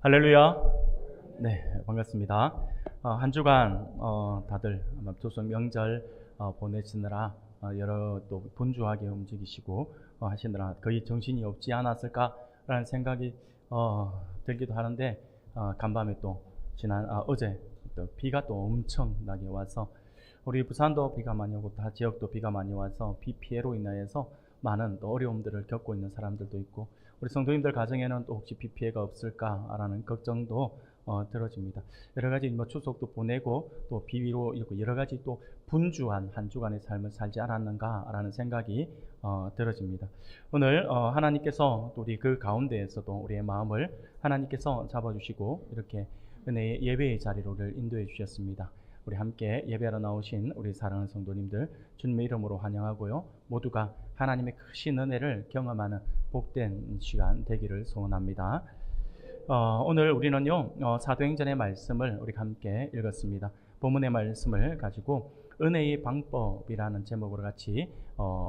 할렐루야. 네, 반갑습니다. 한 주간 다들 아마 조선 명절 보내시느라 여러 또 분주하게 움직이시고 하시느라 거의 정신이 없지 않았을까라는 생각이 들기도 하는데, 간밤에 또 지난 어제 또 비가 또 엄청나게 와서 우리 부산도 비가 많이 오고 다 지역도 비가 많이 와서 비 피해로 인하여서 많은 또 어려움들을 겪고 있는 사람들도 있고, 우리 성도님들 가정에는 또 혹시 비 피해가 없을까라는 걱정도 들어집니다. 여러 가지 추석도 보내고 또 비위로 있고 여러 가지 또 분주한 한 주간의 삶을 살지 않았는가라는 생각이 들어집니다. 오늘 하나님께서 또 우리 그 가운데에서도 우리의 마음을 하나님께서 잡아주시고 이렇게 은혜의 예배의 자리로를 인도해 주셨습니다. 우리 함께 예배하러 나오신 우리 사랑하는 성도님들 주님의 이름으로 환영하고요, 모두가 하나님의 크신 은혜를 경험하는 복된 시간 되기를 소원합니다. 오늘 우리는요, 사도행전의 말씀을 우리 함께 읽었습니다. 본문의 말씀을 가지고 은혜의 방법이라는 제목으로 같이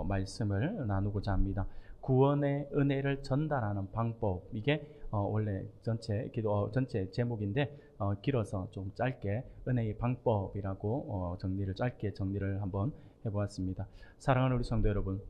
말씀을 나누고자 합니다. 구원의 은혜를 전달하는 방법, 이게 원래 전체 기도 전체 제목인데 길어서 좀 짧게 은혜의 방법이라고 짧게 정리를 한번 해보았습니다. 사랑하는 우리 성도 여러분,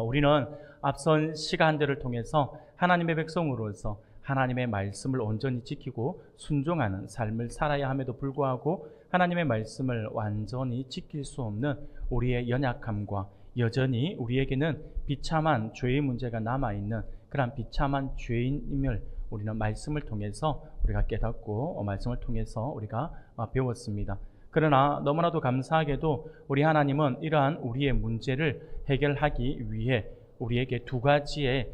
우리는 앞선 시간들을 통해서 하나님의 백성으로서 하나님의 말씀을 온전히 지키고 순종하는 삶을 살아야 함에도 불구하고 하나님의 말씀을 완전히 지킬 수 없는 우리의 연약함과 여전히 우리에게는 비참한 죄의 문제가 남아있는 그런 비참한 죄인임을 우리는 말씀을 통해서 우리가 깨닫고 말씀을 통해서 우리가 배웠습니다. 그러나 너무나도 감사하게도 우리 하나님은 이러한 우리의 문제를 해결하기 위해 우리에게 두 가지의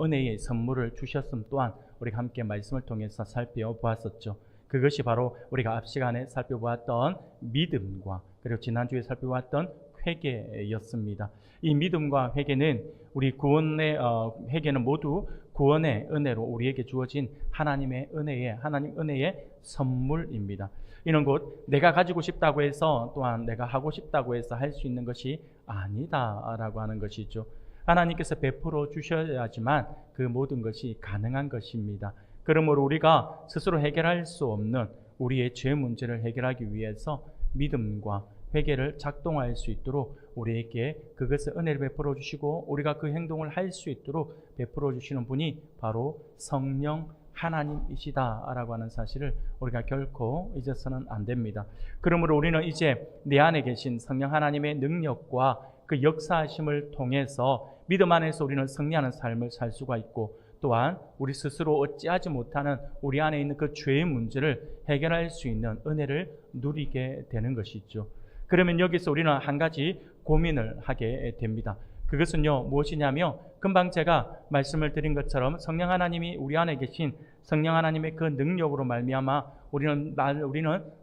은혜의 선물을 주셨음 또한 우리가 함께 말씀을 통해서 살펴보았었죠. 그것이 바로 우리가 앞 시간에 살펴보았던 믿음과 그리고 지난주에 살펴보았던 회개였습니다. 이 믿음과 회개는 우리 구원의 회개는 모두 구원의 은혜로 우리에게 주어진 하나님 은혜의 선물입니다. 이는 곧 내가 가지고 싶다고 해서 또한 내가 하고 싶다고 해서 할 수 있는 것이 아니다라고 하는 것이죠. 하나님께서 베풀어 주셔야지만 그 모든 것이 가능한 것입니다. 그러므로 우리가 스스로 해결할 수 없는 우리의 죄 문제를 해결하기 위해서 믿음과 회개를 작동할 수 있도록 우리에게 그것을 은혜를 베풀어 주시고 우리가 그 행동을 할 수 있도록 베풀어 주시는 분이 바로 성령 하나님이시다라고 하는 사실을 우리가 결코 잊어서는 안 됩니다. 그러므로 우리는 이제 내 안에 계신 성령 하나님의 능력과 그 역사하심을 통해서 믿음 안에서 우리는 승리하는 삶을 살 수가 있고, 또한 우리 스스로 어찌하지 못하는 우리 안에 있는 그 죄의 문제를 해결할 수 있는 은혜를 누리게 되는 것이죠. 그러면 여기서 우리는 한 가지 고민을 하게 됩니다. 그것은요, 무엇이냐면 금방 제가 말씀을 드린 것처럼 성령 하나님이 우리 안에 계신 성령 하나님의 그 능력으로 말미암아 우리는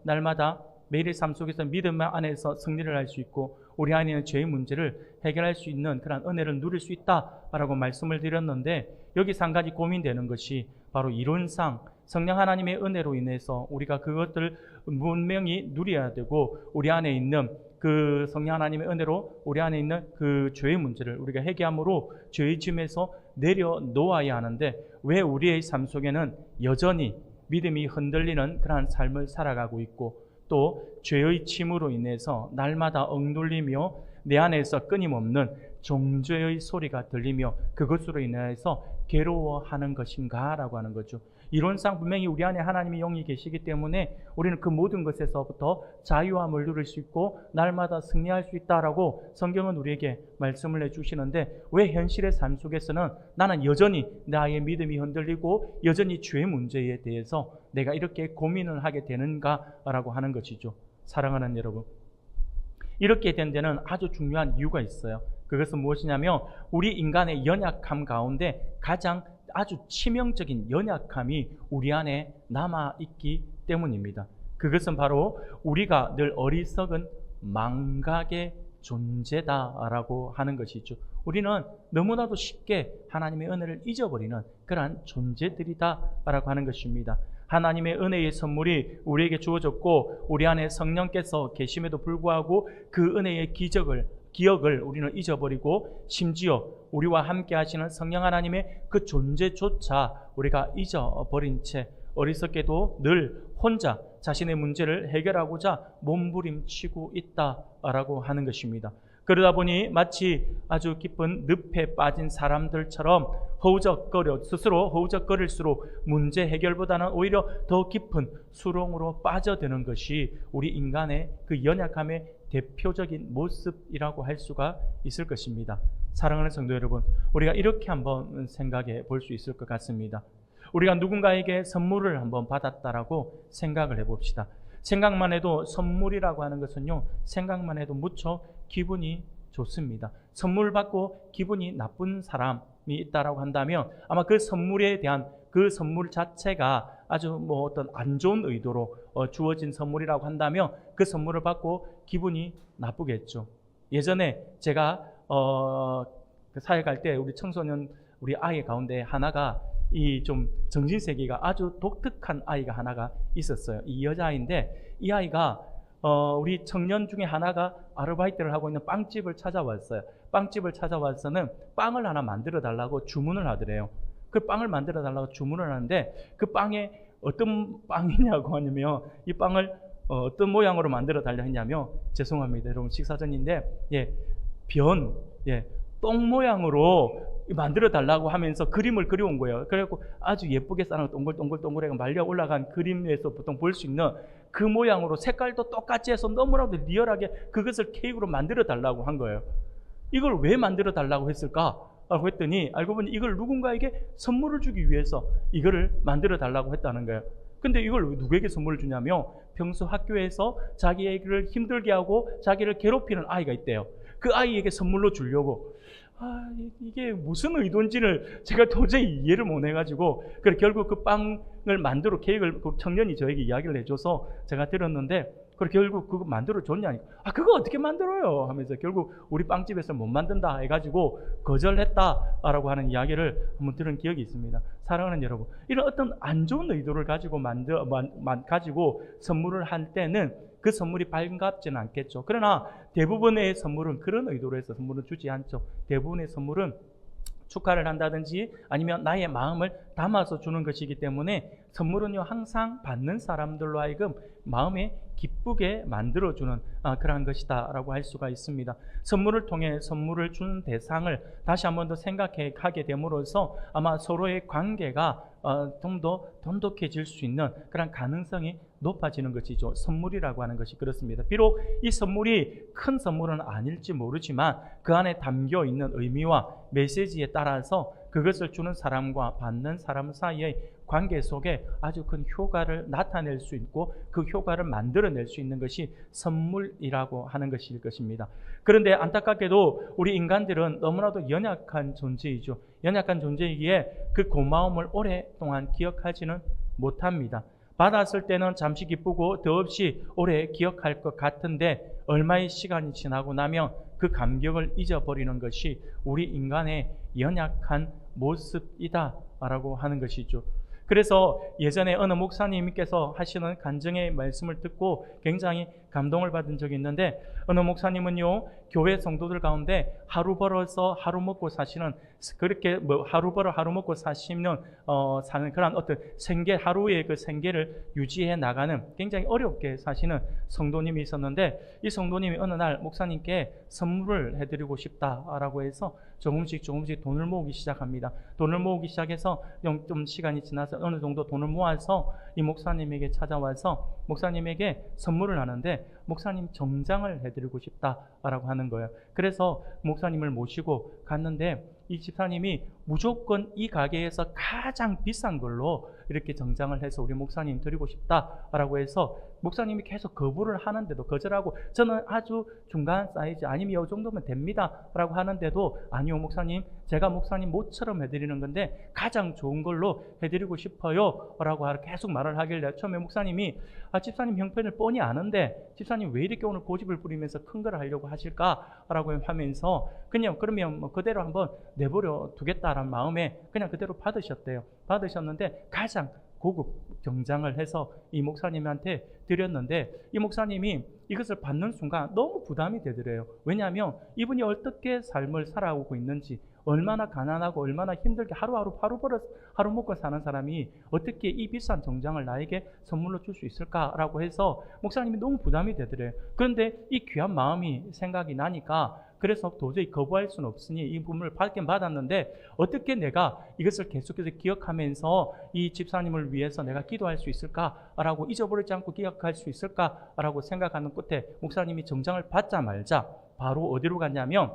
날마다 매일의 삶 속에서 믿음 안에서 승리를 할 수 있고 우리 안에 있는 죄의 문제를 해결할 수 있는 그런 은혜를 누릴 수 있다라고 말씀을 드렸는데, 여기서 한 가지 고민되는 것이 바로 이론상 성령 하나님의 은혜로 인해서 우리가 그것들을 분명히 누려야 되고 우리 안에 있는 그 성령 하나님의 은혜로 우리 안에 있는 그 죄의 문제를 우리가 회개함으로 죄의 짐에서 내려놓아야 하는데, 왜 우리의 삶 속에는 여전히 믿음이 흔들리는 그러한 삶을 살아가고 있고 또 죄의 침으로 인해서 날마다 억눌리며 내 안에서 끊임없는 정죄의 소리가 들리며 그것으로 인해서 괴로워하는 것인가 라고 하는 거죠. 이론상 분명히 우리 안에 하나님의 영이 계시기 때문에 우리는 그 모든 것에서부터 자유함을 누릴 수 있고 날마다 승리할 수 있다라고 성경은 우리에게 말씀을 해주시는데, 왜 현실의 삶 속에서는 나는 여전히 나의 믿음이 흔들리고 여전히 죄의 문제에 대해서 내가 이렇게 고민을 하게 되는가라고 하는 것이죠. 사랑하는 여러분, 이렇게 된 데는 아주 중요한 이유가 있어요. 그것은 무엇이냐면 우리 인간의 연약함 가운데 가장 아주 치명적인 연약함이 우리 안에 남아있기 때문입니다. 그것은 바로 우리가 늘 어리석은 망각의 존재다라고 하는 것이죠. 우리는 너무나도 쉽게 하나님의 은혜를 잊어버리는 그러한 존재들이다라고 하는 것입니다. 하나님의 은혜의 선물이 우리에게 주어졌고 우리 안에 성령께서 계심에도 불구하고 그 은혜의 기적을 기억을 우리는 잊어버리고 심지어 우리와 함께 하시는 성령 하나님의 그 존재조차 우리가 잊어버린 채 어리석게도 늘 혼자 자신의 문제를 해결하고자 몸부림치고 있다라고 하는 것입니다. 그러다 보니 마치 아주 깊은 늪에 빠진 사람들처럼 스스로 허우적거릴수록 문제 해결보다는 오히려 더 깊은 수렁으로 빠져드는 것이 우리 인간의 그 연약함의 대표적인 모습이라고 할 수가 있을 것입니다. 사랑하는 성도 여러분, 우리가 이렇게 한번 생각해 볼 수 있을 것 같습니다. 우리가 누군가에게 선물을 한번 받았다라고 생각을 해봅시다. 생각만 해도 선물이라고 하는 것은요, 생각만 해도 무척 기분이 좋습니다. 선물 받고 기분이 나쁜 사람이 있다라고 한다면 아마 그 선물에 대한 그 선물 자체가 아주 어떤 안 좋은 의도로 주어진 선물이라고 한다면 그 선물을 받고 기분이 나쁘겠죠. 예전에 제가 사회 갈 때 우리 청소년 우리 아이 가운데 하나가 이 좀 정신세계가 아주 독특한 아이가 하나가 있었어요. 이 여자아이인데 이 아이가 우리 청년 중에 하나가 아르바이트를 하고 있는 빵집을 찾아왔어요. 빵집을 찾아와서는 빵을 하나 만들어 달라고 주문을 하더래요. 그 빵을 만들어 달라고 주문을 하는데 그 빵에 어떤 빵이냐고 하냐면 이 빵을 어떤 모양으로 만들어 달라 했냐면 죄송합니다. 여러분 식사 전인데 똥 모양으로 만들어 달라고 하면서 그림을 그려온 거예요. 그래갖고 아주 예쁘게 쌓아놓은 동글동글동글하게 말려 올라간 그림에서 보통 볼 수 있는 그 모양으로 색깔도 똑같이 해서 너무나도 리얼하게 그것을 케이크로 만들어 달라고 한 거예요. 이걸 왜 만들어 달라고 했을까? 라고 했더니 알고 보니 이걸 누군가에게 선물을 주기 위해서 이거를 만들어 달라고 했다는 거예요. 근데 이걸 누구에게 선물을 주냐면 평소 학교에서 자기를 힘들게 하고 자기를 괴롭히는 아이가 있대요. 그 아이에게 선물로 주려고. 이게 무슨 의도인지를 제가 도저히 이해를 못 해가지고 그래 결국 그 빵을 만들어 케이크를 그 청년이 저에게 이야기를 해줘서 제가 들었는데 그래 결국 그거 만들어 줬냐니까 그거 어떻게 만들어요 하면서 결국 우리 빵집에서 못 만든다 해가지고 거절했다라고 하는 이야기를 한번 들은 기억이 있습니다. 사랑하는 여러분, 이런 어떤 안 좋은 의도를 가지고 가지고 선물을 할 때는 그 선물이 반갑지는 않겠죠. 그러나 대부분의 선물은 그런 의도로 해서 선물을 주지 않죠. 대부분의 선물은 축하를 한다든지 아니면 나의 마음을 담아서 주는 것이기 때문에 선물은요 항상 받는 사람들로 하여금 마음에 기쁘게 만들어주는 그러한 것이다 라고 할 수가 있습니다. 선물을 통해 선물을 주는 대상을 다시 한 번 더 생각하게 됨으로써 아마 서로의 관계가 좀 더 돈독해질 수 있는 그런 가능성이 높아지는 것이죠. 선물이라고 하는 것이 그렇습니다. 비록 이 선물이 큰 선물은 아닐지 모르지만 그 안에 담겨 있는 의미와 메시지에 따라서 그것을 주는 사람과 받는 사람 사이의 관계 속에 아주 큰 효과를 나타낼 수 있고 그 효과를 만들어낼 수 있는 것이 선물이라고 하는 것일 것입니다. 그런데 안타깝게도 우리 인간들은 너무나도 연약한 존재이죠. 연약한 존재이기에 그 고마움을 오랫동안 기억하지는 못합니다. 받았을 때는 잠시 기쁘고 더없이 오래 기억할 것 같은데 얼마의 시간이 지나고 나면 그 감격을 잊어버리는 것이 우리 인간의 연약한 모습이다라고 하는 것이죠. 그래서 예전에 어느 목사님께서 하시는 간증의 말씀을 듣고 굉장히 감동을 받은 적이 있는데 어느 목사님은요 교회 성도들 가운데 하루 벌어서 하루 먹고 사시는 그렇게 하루 벌어 하루 먹고 사시는 사는 그런 어떤 생계 하루의 그 생계를 유지해 나가는 굉장히 어렵게 사시는 성도님이 있었는데 이 성도님이 어느 날 목사님께 선물을 해드리고 싶다라고 해서 조금씩 돈을 모으기 시작합니다. 돈을 모으기 시작해서 좀 시간이 지나서 어느 정도 돈을 모아서 이 목사님에게 찾아와서 목사님에게 선물을 하는데 목사님 정장을 해드리고 싶다라고 하는 거예요. 그래서 목사님을 모시고 갔는데 이 집사님이 무조건 이 가게에서 가장 비싼 걸로 이렇게 정장을 해서 우리 목사님 드리고 싶다라고 해서 목사님이 계속 거부를 하는데도 거절하고 저는 아주 중간 사이즈 아니면 이 정도면 됩니다 라고 하는데도 아니요 목사님 제가 목사님 모처럼 해드리는 건데 가장 좋은 걸로 해드리고 싶어요 라고 계속 말을 하길래 처음에 목사님이 집사님 형편을 뻔히 아는데 집사님 왜 이렇게 오늘 고집을 부리면서 큰 걸 하려고 하실까 라고 하면서 그러면 그대로 한번 내버려 두겠다라는 마음에 그냥 그대로 받으셨대요. 받으셨는데 가장 고급 정장을 해서 이 목사님한테 드렸는데 이 목사님이 이것을 받는 순간 너무 부담이 되더래요. 왜냐하면 이분이 어떻게 삶을 살아오고 있는지, 얼마나 가난하고 얼마나 힘들게 하루하루 하루 먹고 사는 사람이 어떻게 이 비싼 정장을 나에게 선물로 줄 수 있을까라고 해서 목사님이 너무 부담이 되더래요. 그런데 이 귀한 마음이 생각이 나니까 그래서 도저히 거부할 수는 없으니 이 부분을 받긴 받았는데 어떻게 내가 이것을 계속해서 기억하면서 이 집사님을 위해서 내가 기도할 수 있을까라고, 잊어버리지 않고 기억할 수 있을까라고 생각하는 끝에 목사님이 정장을 받자마자 바로 어디로 갔냐면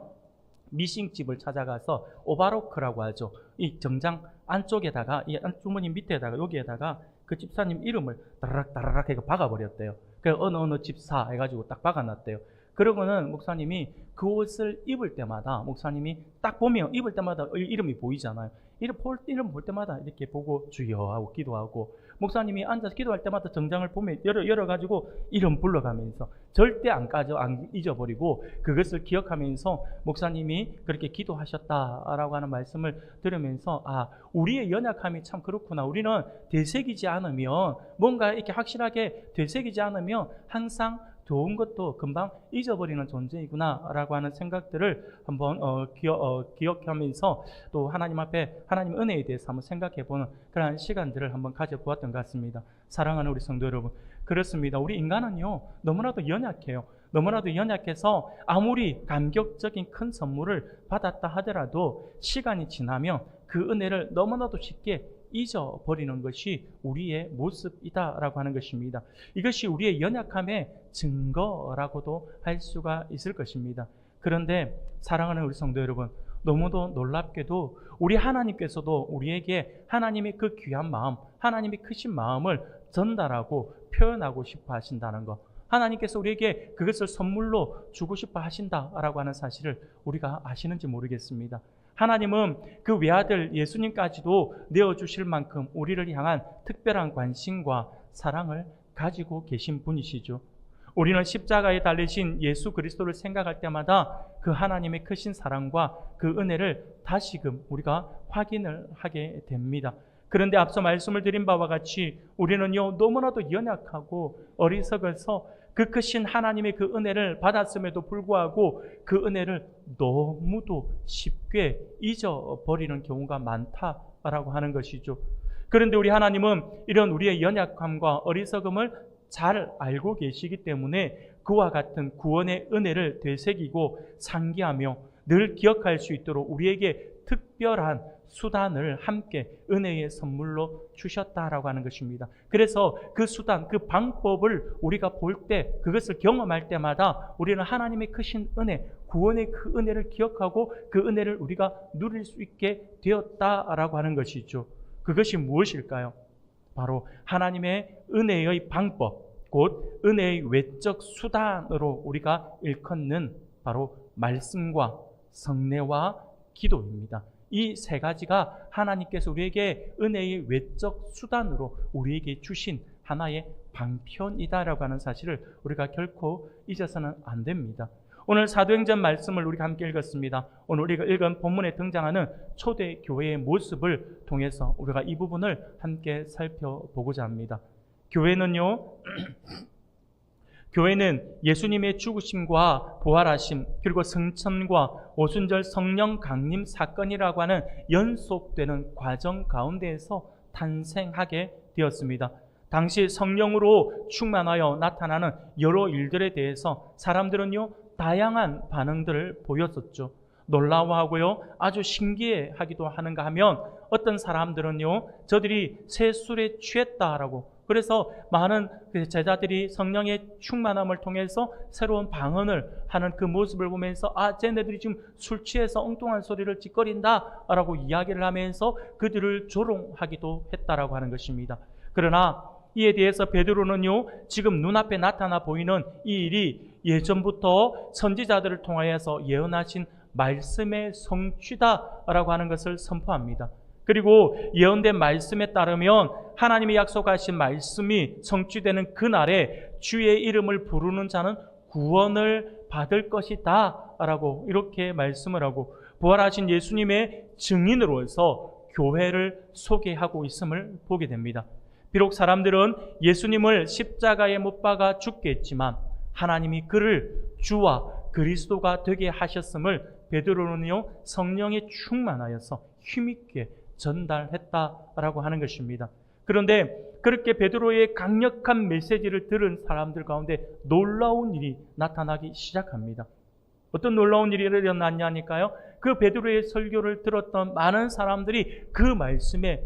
미싱집을 찾아가서 오바로크라고 하죠. 이 정장 안쪽에다가, 이 주머니 밑에다가, 여기에다가 그 집사님 이름을 따라락 해서 박아버렸대요. 그래서 어느 집사 해가지고 딱 박아놨대요. 그러고는 목사님이 그 옷을 입을 때마다, 목사님이 딱 보면 입을 때마다 이름이 보이잖아요. 이름 볼 때마다 이렇게 보고 주여 하고 기도하고, 목사님이 앉아서 기도할 때마다 정장을 보면 열어가지고 이름 불러가면서 절대 안 잊어버리고 그것을 기억하면서 목사님이 그렇게 기도하셨다라고 하는 말씀을 들으면서, 아, 우리의 연약함이 참 그렇구나. 우리는 되새기지 않으면, 뭔가 이렇게 확실하게 되새기지 않으면 항상 좋은 것도 금방 잊어버리는 존재이구나 라고 하는 생각들을 한번 기억하면서 또 하나님 앞에 하나님 은혜에 대해서 한번 생각해보는 그런 시간들을 한번 가져보았던 것 같습니다. 사랑하는 우리 성도 여러분, 그렇습니다. 우리 인간은요 너무나도 연약해요. 너무나도 연약해서 아무리 감격적인 큰 선물을 받았다 하더라도 시간이 지나면 그 은혜를 너무나도 쉽게 잊어버리는 것이 우리의 모습이다라고 하는 것입니다. 이것이 우리의 연약함의 증거라고도 할 수가 있을 것입니다. 그런데 사랑하는 우리 성도 여러분, 너무도 놀랍게도 우리 하나님께서도 우리에게 하나님의 그 귀한 마음, 하나님의 크신 마음을 전달하고 표현하고 싶어 하신다는 것, 하나님께서 우리에게 그것을 선물로 주고 싶어 하신다라고 하는 사실을 우리가 아시는지 모르겠습니다. 하나님은 그 외아들 예수님까지도 내어주실 만큼 우리를 향한 특별한 관심과 사랑을 가지고 계신 분이시죠. 우리는 십자가에 달리신 예수 그리스도를 생각할 때마다 그 하나님의 크신 사랑과 그 은혜를 다시금 우리가 확인을 하게 됩니다. 그런데 앞서 말씀을 드린 바와 같이 우리는요 너무나도 연약하고 어리석어서 그 크신 하나님의 그 은혜를 받았음에도 불구하고 그 은혜를 너무도 쉽게 잊어버리는 경우가 많다라고 하는 것이죠. 그런데 우리 하나님은 이런 우리의 연약함과 어리석음을 잘 알고 계시기 때문에 그와 같은 구원의 은혜를 되새기고 상기하며 늘 기억할 수 있도록 우리에게 특별한 수단을 함께 은혜의 선물로 주셨다라고 하는 것입니다. 그래서 그 수단, 그 방법을 우리가 볼 때, 그것을 경험할 때마다 우리는 하나님의 크신 은혜, 구원의 그 은혜를 기억하고 그 은혜를 우리가 누릴 수 있게 되었다라고 하는 것이죠. 그것이 무엇일까요? 바로 하나님의 은혜의 방법, 곧 은혜의 외적 수단으로 우리가 일컫는 바로 말씀과 성례와 기도입니다. 이 세 가지가 하나님께서 우리에게 은혜의 외적 수단으로 우리에게 주신 하나의 방편이다라고 하는 사실을 우리가 결코 잊어서는 안 됩니다. 오늘 사도행전 말씀을 우리가 함께 읽었습니다. 오늘 우리가 읽은 본문에 등장하는 초대 교회의 모습을 통해서 우리가 이 부분을 함께 살펴보고자 합니다. 교회는 예수님의 죽으심과 부활하심, 그리고 성천과 오순절 성령 강림 사건이라고 하는 연속되는 과정 가운데에서 탄생하게 되었습니다. 당시 성령으로 충만하여 나타나는 여러 일들에 대해서 사람들은요 다양한 반응들을 보였었죠. 놀라워하고요 아주 신기해하기도 하는가 하면 어떤 사람들은요 저들이 새 술에 취했다라고, 그래서 많은 제자들이 성령의 충만함을 통해서 새로운 방언을 하는 그 모습을 보면서 쟤네들이 지금 술 취해서 엉뚱한 소리를 짓거린다 라고 이야기를 하면서 그들을 조롱하기도 했다라고 하는 것입니다. 그러나 이에 대해서 베드로는요 지금 눈앞에 나타나 보이는 이 일이 예전부터 선지자들을 통하여서 예언하신 말씀의 성취다라고 하는 것을 선포합니다. 그리고 예언된 말씀에 따르면 하나님이 약속하신 말씀이 성취되는 그날에 주의 이름을 부르는 자는 구원을 받을 것이다 라고 이렇게 말씀을 하고, 부활하신 예수님의 증인으로서 교회를 소개하고 있음을 보게 됩니다. 비록 사람들은 예수님을 십자가에 못 박아 죽게 했지만 하나님이 그를 주와 그리스도가 되게 하셨음을 베드로는요 성령에 충만하여서 힘있게 전달했다라고 하는 것입니다. 그런데 그렇게 베드로의 강력한 메시지를 들은 사람들 가운데 놀라운 일이 나타나기 시작합니다. 어떤 놀라운 일이 일어났냐니까요. 그 베드로의 설교를 들었던 많은 사람들이 그 말씀에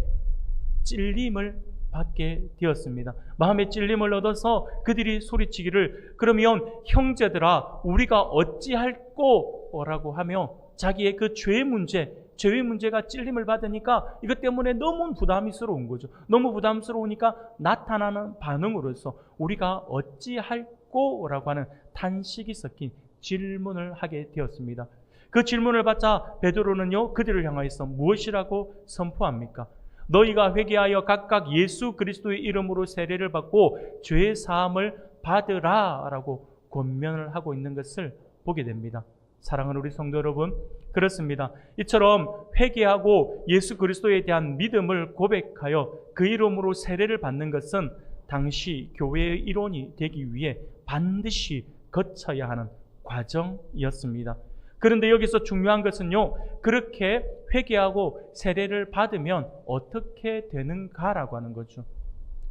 찔림을 받게 되었습니다. 마음의 찔림을 얻어서 그들이 소리치기를 그러면 형제들아 우리가 어찌할꼬? 라고 하며 자기의 그 죄의 문제가 찔림을 받으니까 이것 때문에 너무 부담스러운 거죠. 너무 부담스러우니까 나타나는 반응으로서 우리가 어찌할꼬? 라고 하는 탄식이 섞인 질문을 하게 되었습니다. 그 질문을 받자 베드로는요 그들을 향하여서 무엇이라고 선포합니까? 너희가 회개하여 각각 예수 그리스도의 이름으로 세례를 받고 죄 사함을 받으라 라고 권면을 하고 있는 것을 보게 됩니다. 사랑하는 우리 성도 여러분, 그렇습니다. 이처럼 회개하고 예수 그리스도에 대한 믿음을 고백하여 그 이름으로 세례를 받는 것은 당시 교회의 일원이 되기 위해 반드시 거쳐야 하는 과정이었습니다. 그런데 여기서 중요한 것은요, 그렇게 회개하고 세례를 받으면 어떻게 되는가라고 하는 거죠.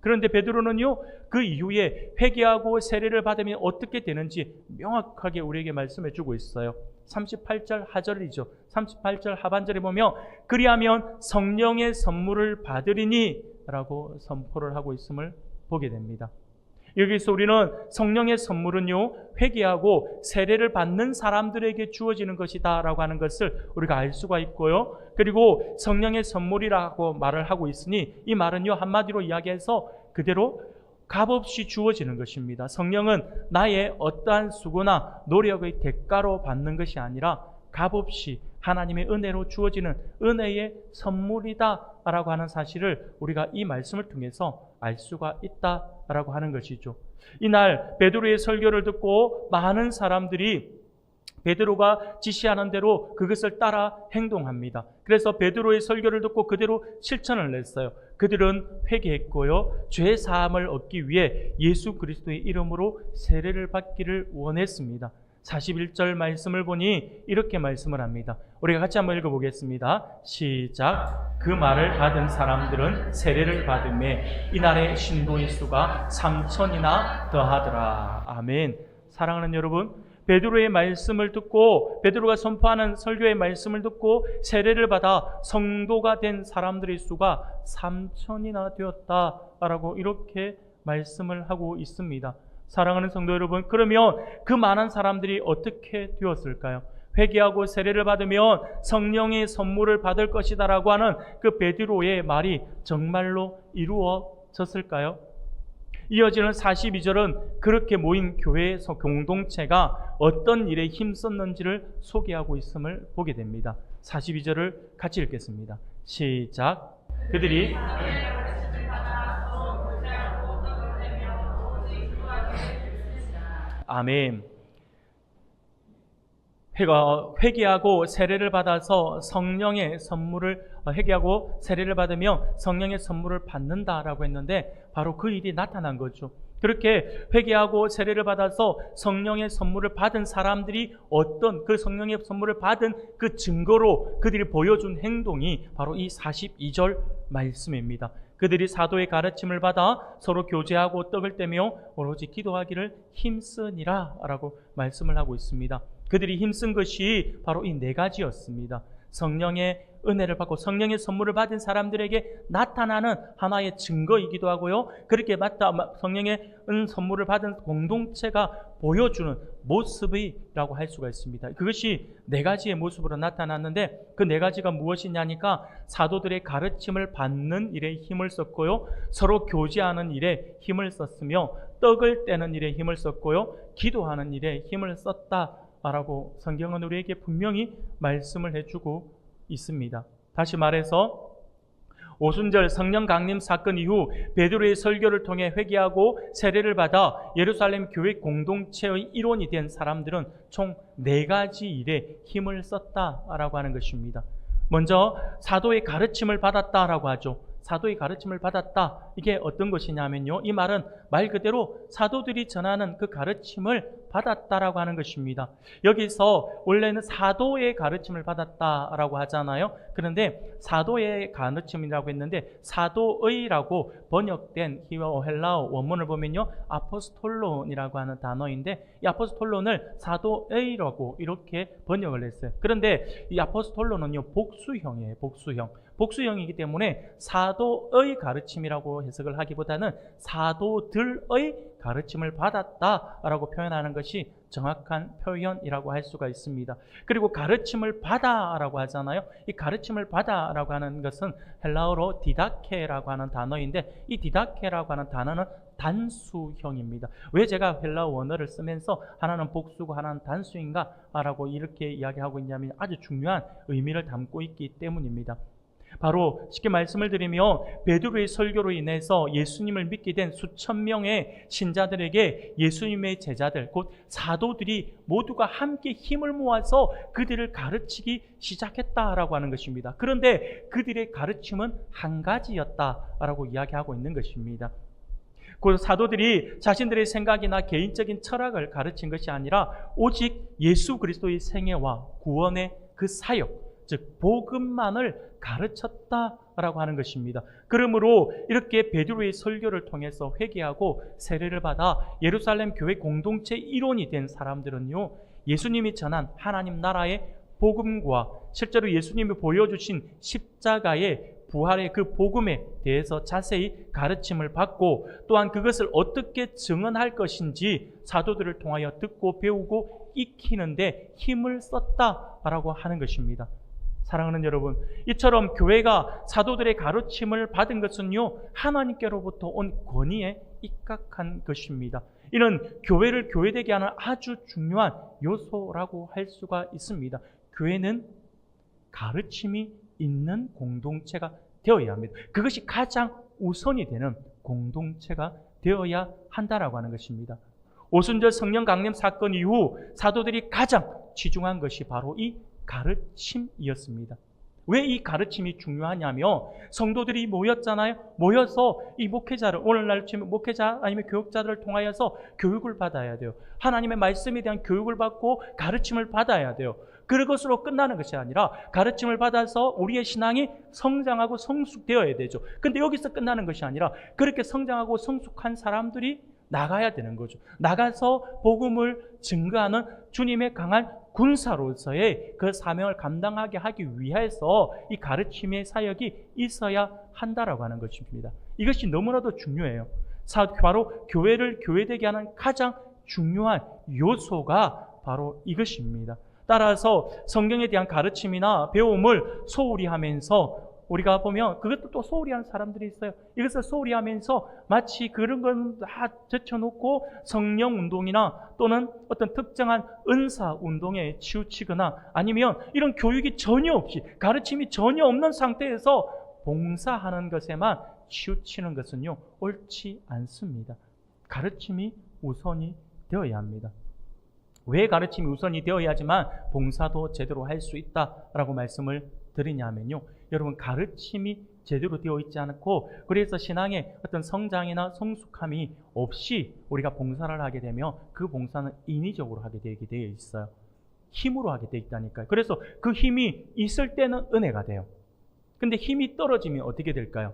그런데 베드로는요, 그 이후에 회개하고 세례를 받으면 어떻게 되는지 명확하게 우리에게 말씀해 주고 있어요. 38절 하절이죠. 38절 하반절에 보면 그리하면 성령의 선물을 받으리니 라고 선포를 하고 있음을 보게 됩니다. 여기서 우리는 성령의 선물은요 회개하고 세례를 받는 사람들에게 주어지는 것이다 라고 하는 것을 우리가 알 수가 있고요. 그리고 성령의 선물이라고 말을 하고 있으니 이 말은요 한마디로 이야기해서 그대로 값없이 주어지는 것입니다. 성령은 나의 어떠한 수고나 노력의 대가로 받는 것이 아니라 값없이 하나님의 은혜로 주어지는 은혜의 선물이다 라고 하는 사실을 우리가 이 말씀을 통해서 알 수가 있다라고 하는 것이죠. 이날 베드로의 설교를 듣고 많은 사람들이 베드로가 지시하는 대로 그것을 따라 행동합니다. 그래서 베드로의 설교를 듣고 그대로 실천을 냈어요. 그들은 회개했고요. 죄 사함을 얻기 위해 예수 그리스도의 이름으로 세례를 받기를 원했습니다. 41절 말씀을 보니 이렇게 말씀을 합니다. 우리가 같이 한번 읽어보겠습니다. 시작. 그 말을 받은 사람들은 세례를 받음에 이날의 신도의 수가 3,000이나 더하더라. 아멘. 사랑하는 여러분, 베드로의 말씀을 듣고 베드로가 선포하는 설교의 말씀을 듣고 세례를 받아 성도가 된 사람들의 수가 3,000이나 되었다라고 이렇게 말씀을 하고 있습니다. 사랑하는 성도 여러분, 그러면 그 많은 사람들이 어떻게 되었을까요? 회개하고 세례를 받으면 성령의 선물을 받을 것이다라고 하는 그 베드로의 말이 정말로 이루어졌을까요? 이어지는 42절은 그렇게 모인 교회에서 공동체가 어떤 일에 힘썼는지를 소개하고 있음을 보게 됩니다. 42절을 같이 읽겠습니다. 시작. 그들이 아멘. 회개하고 세례를 받아서 성령의 선물을 회개하고 세례를 받으며 성령의 선물을 받는다라고 했는데 바로 그 일이 나타난 거죠. 그렇게 회개하고 세례를 받아서 성령의 선물을 받은 사람들이 어떤 그 성령의 선물을 받은 그 증거로 그들이 보여준 행동이 바로 이 42절 말씀입니다. 그들이 사도의 가르침을 받아 서로 교제하고 떡을 떼며 오로지 기도하기를 힘쓰니라 라고 말씀을 하고 있습니다. 그들이 힘쓴 것이 바로 이 네 가지였습니다. 성령의 은혜를 받고 성령의 선물을 받은 사람들에게 나타나는 하나의 증거이기도 하고요. 그렇게 성령의 선물을 받은 공동체가 보여주는 모습이라고 할 수가 있습니다. 그것이 네 가지의 모습으로 나타났는데 그 네 가지가 무엇이냐니까 사도들의 가르침을 받는 일에 힘을 썼고요. 서로 교제하는 일에 힘을 썼으며 떡을 떼는 일에 힘을 썼고요. 기도하는 일에 힘을 썼다라고 성경은 우리에게 분명히 말씀을 해주고 있습니다. 다시 말해서 오순절 성령 강림 사건 이후 베드로의 설교를 통해 회개하고 세례를 받아 예루살렘 교회 공동체의 일원이 된 사람들은 총 4가지 일에 힘을 썼다라고 하는 것입니다. 먼저 사도의 가르침을 받았다라고 하죠. 사도의 가르침을 받았다. 이게 어떤 것이냐면요, 이 말은 말 그대로 사도들이 전하는 그 가르침을 받았다라고 하는 것입니다. 여기서 원래는 사도의 가르침을 받았다라고 하잖아요. 그런데 사도의 가르침이라고 했는데 사도의라고 번역된 헬라어 원문을 보면요, 아포스톨론이라고 하는 단어인데 이 아포스톨론을 사도의라고 이렇게 번역을 했어요. 그런데 이 아포스톨론은요, 복수형이에요. 복수형이기 때문에 사도의 가르침이라고 해석을 하기보다는 사도들의 가르침을 받았다라고 표현하는 것이 정확한 표현이라고 할 수가 있습니다. 그리고 가르침을 받아라고 하잖아요. 이 가르침을 받아라고 하는 것은 헬라어로 디다케라고 하는 단어인데 이 디다케라고 하는 단어는 단수형입니다. 왜 제가 헬라어 원어를 쓰면서 하나는 복수고 하나는 단수인가 라고 이렇게 이야기하고 있냐면 아주 중요한 의미를 담고 있기 때문입니다. 바로 쉽게 말씀을 드리며 베드로의 설교로 인해서 예수님을 믿게 된 수천 명의 신자들에게 예수님의 제자들 곧 사도들이 모두가 함께 힘을 모아서 그들을 가르치기 시작했다라고 하는 것입니다. 그런데 그들의 가르침은 한 가지였다라고 이야기하고 있는 것입니다. 그 사도들이 자신들의 생각이나 개인적인 철학을 가르친 것이 아니라 오직 예수 그리스도의 생애와 구원의 그 사역, 즉 복음만을 가르쳤다라고 하는 것입니다. 그러므로 이렇게 베드로의 설교를 통해서 회개하고 세례를 받아 예루살렘 교회 공동체 일원이 된 사람들은요, 예수님이 전한 하나님 나라의 복음과 실제로 예수님이 보여주신 십자가의 부활의 그 복음에 대해서 자세히 가르침을 받고 또한 그것을 어떻게 증언할 것인지 사도들을 통하여 듣고 배우고 익히는데 힘을 썼다라고 하는 것입니다. 사랑하는 여러분, 이처럼 교회가 사도들의 가르침을 받은 것은요, 하나님께로부터 온 권위에 입각한 것입니다. 이는 교회를 교회되게 하는 아주 중요한 요소라고 할 수가 있습니다. 교회는 가르침이 있는 공동체가 되어야 합니다. 그것이 가장 우선이 되는 공동체가 되어야 한다라고 하는 것입니다. 오순절 성령 강림 사건 이후 사도들이 가장 치중한 것이 바로 이 가르침이었습니다. 왜 이 가르침이 중요하냐면 성도들이 모였잖아요. 모여서 이 목회자를, 오늘날 치면 목회자 아니면 교육자들을 통하여서 교육을 받아야 돼요. 하나님의 말씀에 대한 교육을 받고 가르침을 받아야 돼요. 그것으로 끝나는 것이 아니라 가르침을 받아서 우리의 신앙이 성장하고 성숙되어야 되죠. 근데 여기서 끝나는 것이 아니라 그렇게 성장하고 성숙한 사람들이 나가야 되는 거죠. 나가서 복음을 증거하는 주님의 강한 군사로서의 그 사명을 감당하게 하기 위해서 이 가르침의 사역이 있어야 한다라고 하는 것입니다. 이것이 너무나도 중요해요. 바로 교회를 교회되게 하는 가장 중요한 요소가 바로 이것입니다. 따라서 성경에 대한 가르침이나 배움을 소홀히 하면서 우리가 보면 그것도 또 소홀히 하는 사람들이 있어요. 이것을 소홀히 하면서 마치 그런 건 다 제쳐놓고 성령 운동이나 또는 어떤 특정한 은사 운동에 치우치거나 아니면 이런 교육이 전혀 없이 가르침이 전혀 없는 상태에서 봉사하는 것에만 치우치는 것은요, 옳지 않습니다. 가르침이 우선이 되어야 합니다. 왜 가르침이 우선이 되어야지만 봉사도 제대로 할 수 있다라고 말씀을 드리냐면요, 여러분 가르침이 제대로 되어 있지 않고 그래서 신앙의 어떤 성장이나 성숙함이 없이 우리가 봉사를 하게 되면 그 봉사는 인위적으로 하게 되게 되어 있어요. 힘으로 하게 되어 있다니까요. 그래서 그 힘이 있을 때는 은혜가 돼요. 근데 힘이 떨어지면 어떻게 될까요?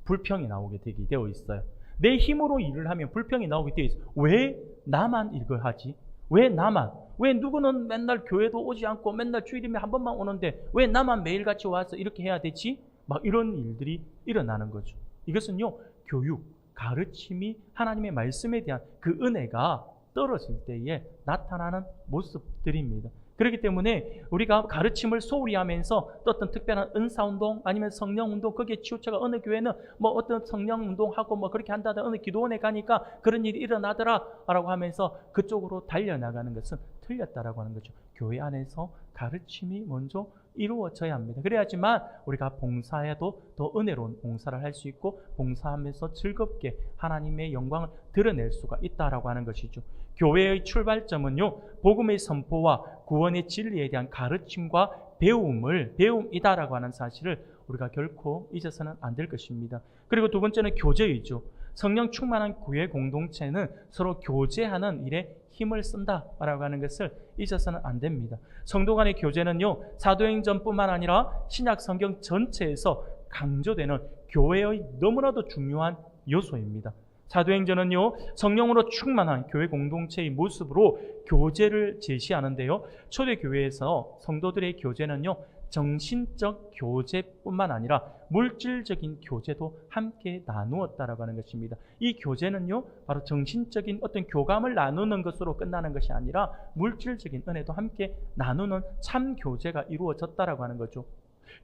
불평이 나오게 되어 있어요. 내 힘으로 일을 하면 불평이 나오게 되어 있어요. 왜 나만 이걸 하지? 왜 나만? 왜 누구는 맨날 교회도 오지 않고 맨날 주일이면 한 번만 오는데 왜 나만 매일같이 와서 이렇게 해야 되지? 막 이런 일들이 일어나는 거죠. 이것은요, 교육, 가르침이 하나님의 말씀에 대한 그 은혜가 떨어질 때에 나타나는 모습들입니다. 그렇기 때문에 우리가 가르침을 소홀히 하면서 또 어떤 특별한 은사운동 아니면 성령운동 거기에 치우쳐가 어느 교회는 뭐 어떤 성령운동하고 뭐 그렇게 한다든 어느 기도원에 가니까 그런 일이 일어나더라 라고 하면서 그쪽으로 달려나가는 것은 틀렸다라고 하는 거죠. 교회 안에서 가르침이 먼저 이루어져야 합니다. 그래야지만 우리가 봉사해도 더 은혜로운 봉사를 할 수 있고 봉사하면서 즐겁게 하나님의 영광을 드러낼 수가 있다라고 하는 것이죠. 교회의 출발점은요, 복음의 선포와 구원의 진리에 대한 가르침과 배움이다라고 하는 사실을 우리가 결코 잊어서는 안 될 것입니다. 그리고 두 번째는 교제이죠. 성령 충만한 교회 공동체는 서로 교제하는 일에 힘을 쓴다라고 하는 것을 잊어서는 안 됩니다. 성도 간의 교제는요, 사도행전뿐만 아니라 신약 성경 전체에서 강조되는 교회의 너무나도 중요한 요소입니다. 사도행전은요, 성령으로 충만한 교회 공동체의 모습으로 교제를 제시하는데요, 초대교회에서 성도들의 교제는요, 정신적 교제뿐만 아니라 물질적인 교제도 함께 나누었다라고 하는 것입니다. 이 교제는요, 바로 정신적인 어떤 교감을 나누는 것으로 끝나는 것이 아니라 물질적인 은혜도 함께 나누는 참 교제가 이루어졌다라고 하는 거죠.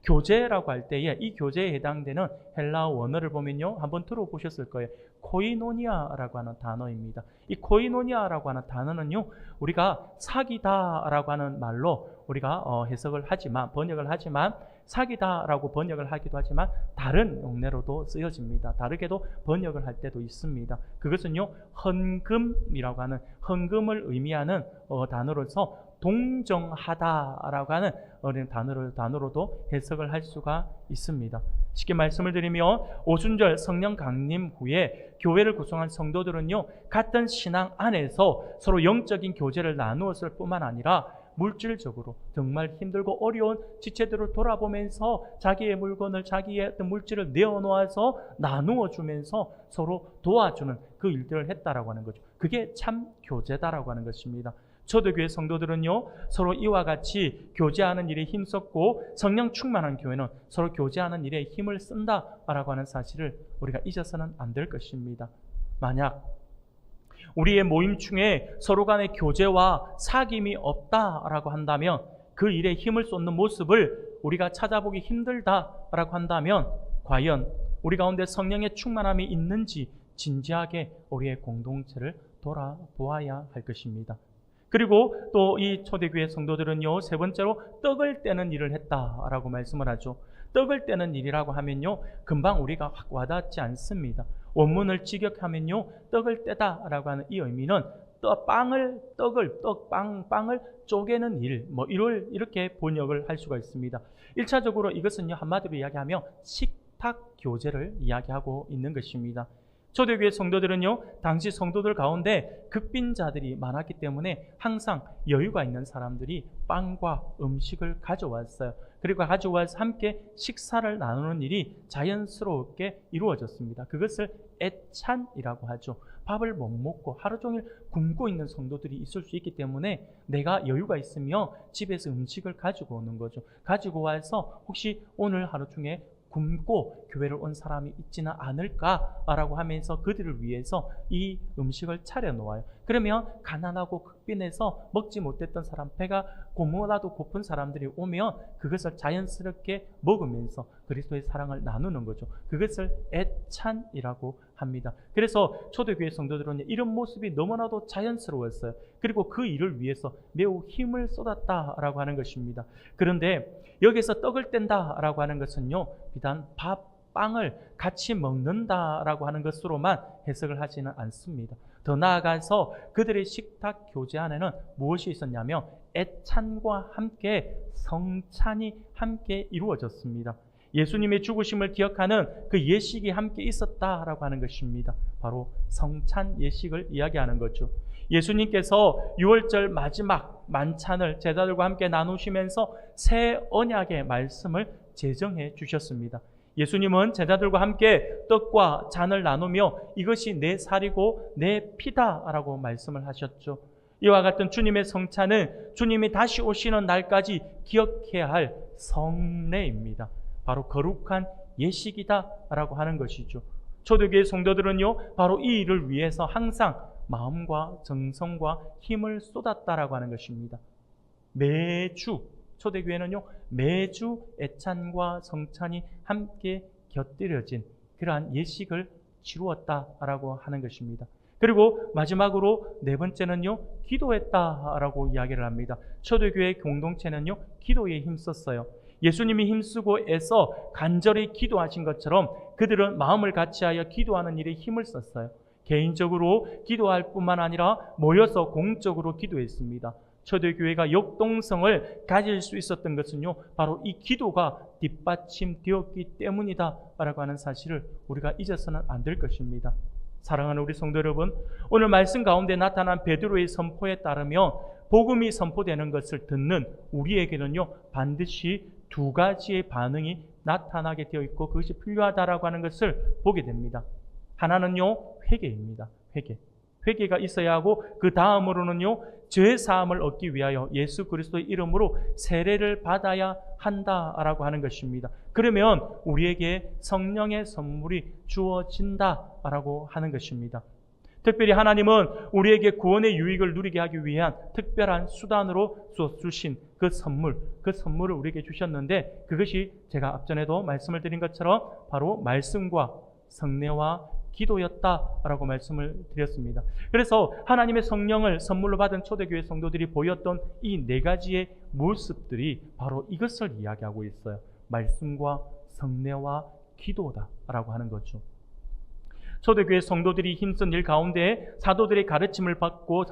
교제라고 할 때에 이 교제에 해당되는 헬라어 원어를 보면요, 한번 들어보셨을 거예요. 코이노니아라고 하는 단어입니다. 이 코이노니아라고 하는 단어는요, 우리가 사귀다라고 하는 말로 우리가 번역을 하지만 사귀다라고 번역을 하기도 하지만 다른 용례로도 쓰여집니다. 다르게도 번역을 할 때도 있습니다. 그것은요, 헌금이라고 하는 헌금을 의미하는 단어로서 동정하다라고 하는 어린 단어로도 해석을 할 수가 있습니다. 쉽게 말씀을 드리면 오순절 성령 강림 후에 교회를 구성한 성도들은요, 같은 신앙 안에서 서로 영적인 교제를 나누었을 뿐만 아니라 물질적으로 정말 힘들고 어려운 지체들을 돌아보면서 자기의 물건을, 자기의 어떤 물질을 내어놓아서 나누어 주면서 서로 도와주는 그 일들을 했다라고 하는 거죠. 그게 참 교제다라고 하는 것입니다. 초대교회 성도들은요, 서로 이와 같이 교제하는 일에 힘썼고 성령 충만한 교회는 서로 교제하는 일에 힘을 쓴다라고 하는 사실을 우리가 잊어서는 안 될 것입니다. 만약 우리의 모임 중에 서로 간의 교제와 사귐이 없다라고 한다면, 그 일에 힘을 쏟는 모습을 우리가 찾아보기 힘들다라고 한다면, 과연 우리 가운데 성령의 충만함이 있는지 진지하게 우리의 공동체를 돌아보아야 할 것입니다. 그리고 또 이 초대교회 성도들은요, 세 번째로 떡을 떼는 일을 했다라고 말씀을 하죠. 떡을 떼는 일이라고 하면요, 금방 우리가 확 와닿지 않습니다. 원문을 직역하면요, 떡을 떼다라고 하는 이 의미는 빵을 쪼개는 일, 이렇게 번역을 할 수가 있습니다. 1차적으로 이것은요, 한마디로 이야기하면 식탁 교제를 이야기하고 있는 것입니다. 초대교회 성도들은요, 당시 성도들 가운데 극빈자들이 많았기 때문에 항상 여유가 있는 사람들이 빵과 음식을 가져왔어요. 그리고 가져와서 함께 식사를 나누는 일이 자연스럽게 이루어졌습니다. 그것을 애찬이라고 하죠. 밥을 못 먹고 하루 종일 굶고 있는 성도들이 있을 수 있기 때문에 내가 여유가 있으면 집에서 음식을 가지고 오는 거죠. 가지고 와서 혹시 오늘 하루 중에 굶고 교회를 온 사람이 있지는 않을까라고 하면서 그들을 위해서 이 음식을 차려놓아요. 그러면 가난하고 극빈해서 먹지 못했던 사람, 배가 고무라도 고픈 사람들이 오면 그것을 자연스럽게 먹으면서 그리스도의 사랑을 나누는 거죠. 그것을 애찬이라고 합니다. 그래서 초대교회 성도들은 이런 모습이 너무나도 자연스러웠어요. 그리고 그 일을 위해서 매우 힘을 쏟았다라고 하는 것입니다. 그런데 여기서 떡을 뗀다라고 하는 것은요, 비단 빵을 같이 먹는다라고 하는 것으로만 해석을 하지는 않습니다. 더 나아가서 그들의 식탁 교제 안에는 무엇이 있었냐면 애찬과 함께 성찬이 함께 이루어졌습니다. 예수님의 죽으심을 기억하는 그 예식이 함께 있었다라고 하는 것입니다. 바로 성찬 예식을 이야기하는 거죠. 예수님께서 6월절 마지막 만찬을 제자들과 함께 나누시면서 새 언약의 말씀을 제정해 주셨습니다. 예수님은 제자들과 함께 떡과 잔을 나누며 이것이 내 살이고 내 피다라고 말씀을 하셨죠. 이와 같은 주님의 성찬은 주님이 다시 오시는 날까지 기억해야 할 성례입니다. 바로 거룩한 예식이다라고 하는 것이죠. 초대교회 성도들은요, 바로 이 일을 위해서 항상 마음과 정성과 힘을 쏟았다라고 하는 것입니다. 매주 초대교회는요, 매주 애찬과 성찬이 함께 곁들여진 그러한 예식을 치루었다라고 하는 것입니다. 그리고 마지막으로 네 번째는요, 기도했다라고 이야기를 합니다. 초대교회 공동체는요, 기도에 힘썼어요. 예수님이 힘쓰고 애써 간절히 기도하신 것처럼 그들은 마음을 같이하여 기도하는 일에 힘을 썼어요. 개인적으로 기도할 뿐만 아니라 모여서 공적으로 기도했습니다. 초대교회가 역동성을 가질 수 있었던 것은요, 바로 이 기도가 뒷받침되었기 때문이다 라고 하는 사실을 우리가 잊어서는 안 될 것입니다. 사랑하는 우리 성도 여러분, 오늘 말씀 가운데 나타난 베드로의 선포에 따르면 복음이 선포되는 것을 듣는 우리에게는요, 반드시 두 가지의 반응이 나타나게 되어 있고 그것이 필요하다라고 하는 것을 보게 됩니다. 하나는요, 회개입니다. 회개가 있어야 하고, 그 다음으로는요, 죄 사함을 얻기 위하여 예수 그리스도의 이름으로 세례를 받아야 한다라고 하는 것입니다. 그러면 우리에게 성령의 선물이 주어진다라고 하는 것입니다. 특별히 하나님은 우리에게 구원의 유익을 누리게 하기 위한 특별한 수단으로 주신 그 선물을 우리에게 주셨는데, 그것이 제가 앞전에도 말씀을 드린 것처럼 바로 말씀과 성례와 기도였다라고 말씀을 드렸습니다. 그래서 하나님의 성령을 선물로 받은 초대교회 성도들이 보였던 이 네 가지의 모습들이 바로 이것을 이야기하고 있어요. 말씀과 성례와 기도다라고 하는 거죠. 초대교회 성도들이 힘쓴 일 가운데 사도들의 가르침을 듣고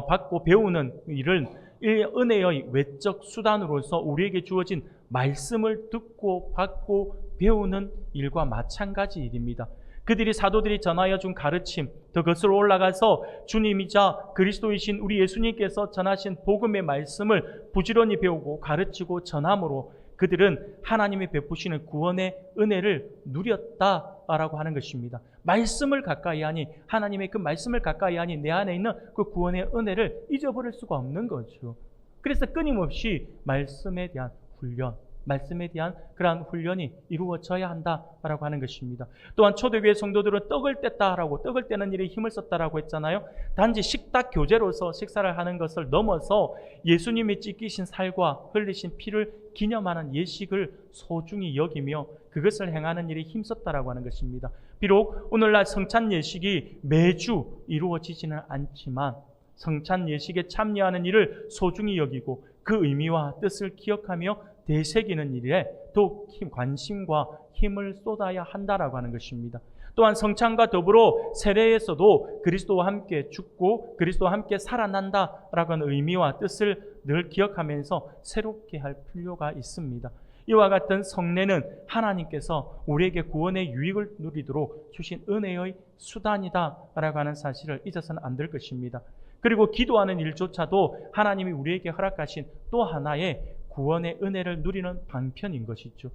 받고 배우는 일은 은혜의 외적 수단으로서 우리에게 주어진 말씀을 듣고 받고 배우는 일과 마찬가지 일입니다. 그들이 사도들이 전하여 준 가르침, 더 거슬러 올라가서 주님이자 그리스도이신 우리 예수님께서 전하신 복음의 말씀을 부지런히 배우고 가르치고 전함으로 그들은 하나님이 베푸시는 구원의 은혜를 누렸다라고 하는 것입니다. 말씀을 가까이 하니, 하나님의 그 말씀을 가까이 하니 내 안에 있는 그 구원의 은혜를 잊어버릴 수가 없는 거죠. 그래서 끊임없이 말씀에 대한 훈련, 말씀에 대한 그러한 훈련이 이루어져야 한다라고 하는 것입니다. 또한 초대교회 성도들은 떡을 떼는 일에 힘을 썼다라고 했잖아요. 단지 식탁 교제로서 식사를 하는 것을 넘어서 예수님이 찢기신 살과 흘리신 피를 기념하는 예식을 소중히 여기며 그것을 행하는 일에 힘썼다라고 하는 것입니다. 비록 오늘날 성찬 예식이 매주 이루어지지는 않지만 성찬 예식에 참여하는 일을 소중히 여기고 그 의미와 뜻을 기억하며 되새기는 일에 더욱 관심과 힘을 쏟아야 한다라고 하는 것입니다. 또한 성찬과 더불어 세례에서도 그리스도와 함께 죽고 그리스도와 함께 살아난다라고 하는 의미와 뜻을 늘 기억하면서 새롭게 할 필요가 있습니다. 이와 같은 성례는 하나님께서 우리에게 구원의 유익을 누리도록 주신 은혜의 수단이다라고 하는 사실을 잊어서는 안 될 것입니다. 그리고 기도하는 일조차도 하나님이 우리에게 허락하신 또 하나의 구원의 은혜를 누리는 방편인 것이죠.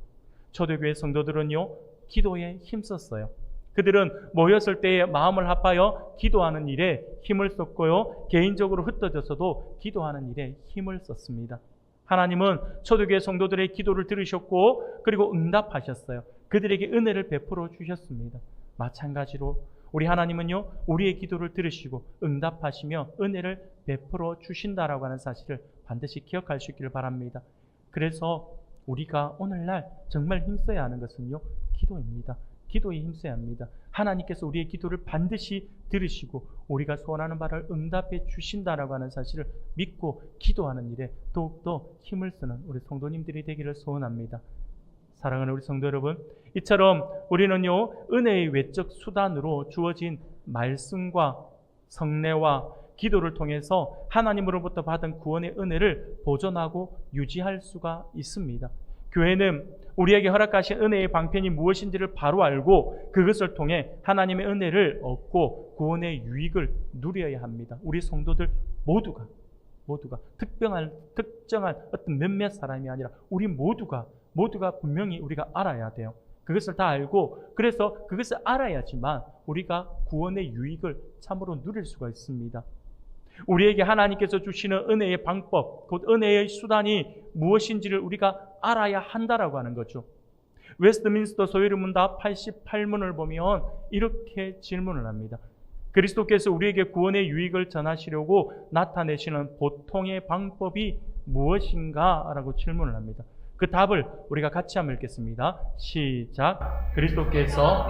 초대교회 성도들은요, 기도에 힘썼어요. 그들은 모였을 때에 마음을 합하여 기도하는 일에 힘을 썼고요, 개인적으로 흩어져서도 기도하는 일에 힘을 썼습니다. 하나님은 초대교회 성도들의 기도를 들으셨고 그리고 응답하셨어요. 그들에게 은혜를 베풀어 주셨습니다. 마찬가지로 우리 하나님은요, 우리의 기도를 들으시고 응답하시며 은혜를 베풀어 주신다라고 하는 사실을 반드시 기억할 수 있기를 바랍니다. 그래서 우리가 오늘날 정말 힘써야 하는 것은요, 기도입니다. 기도에 힘써야 합니다. 하나님께서 우리의 기도를 반드시 들으시고 우리가 소원하는 바를 응답해 주신다라고 하는 사실을 믿고 기도하는 일에 더욱더 힘을 쓰는 우리 성도님들이 되기를 소원합니다. 사랑하는 우리 성도 여러분, 이처럼 우리는요, 은혜의 외적 수단으로 주어진 말씀과 성례와 기도를 통해서 하나님으로부터 받은 구원의 은혜를 보존하고 유지할 수가 있습니다. 교회는 우리에게 허락하신 은혜의 방편이 무엇인지를 바로 알고 그것을 통해 하나님의 은혜를 얻고 구원의 유익을 누려야 합니다. 우리 성도들 모두가 특정한 어떤 몇몇 사람이 아니라 우리 모두가 분명히 우리가 알아야 돼요. 그것을 다 알고, 그래서 그것을 알아야지만 우리가 구원의 유익을 참으로 누릴 수가 있습니다. 우리에게 하나님께서 주시는 은혜의 방법, 곧 은혜의 수단이 무엇인지를 우리가 알아야 한다라고 하는 거죠. 웨스트민스터 소요리문답 88문을 보면 이렇게 질문을 합니다. 그리스도께서 우리에게 구원의 유익을 전하시려고 나타내시는 보통의 방법이 무엇인가? 라고 질문을 합니다. 그 답을 우리가 같이 한번 읽겠습니다. 시작. 그리스도께서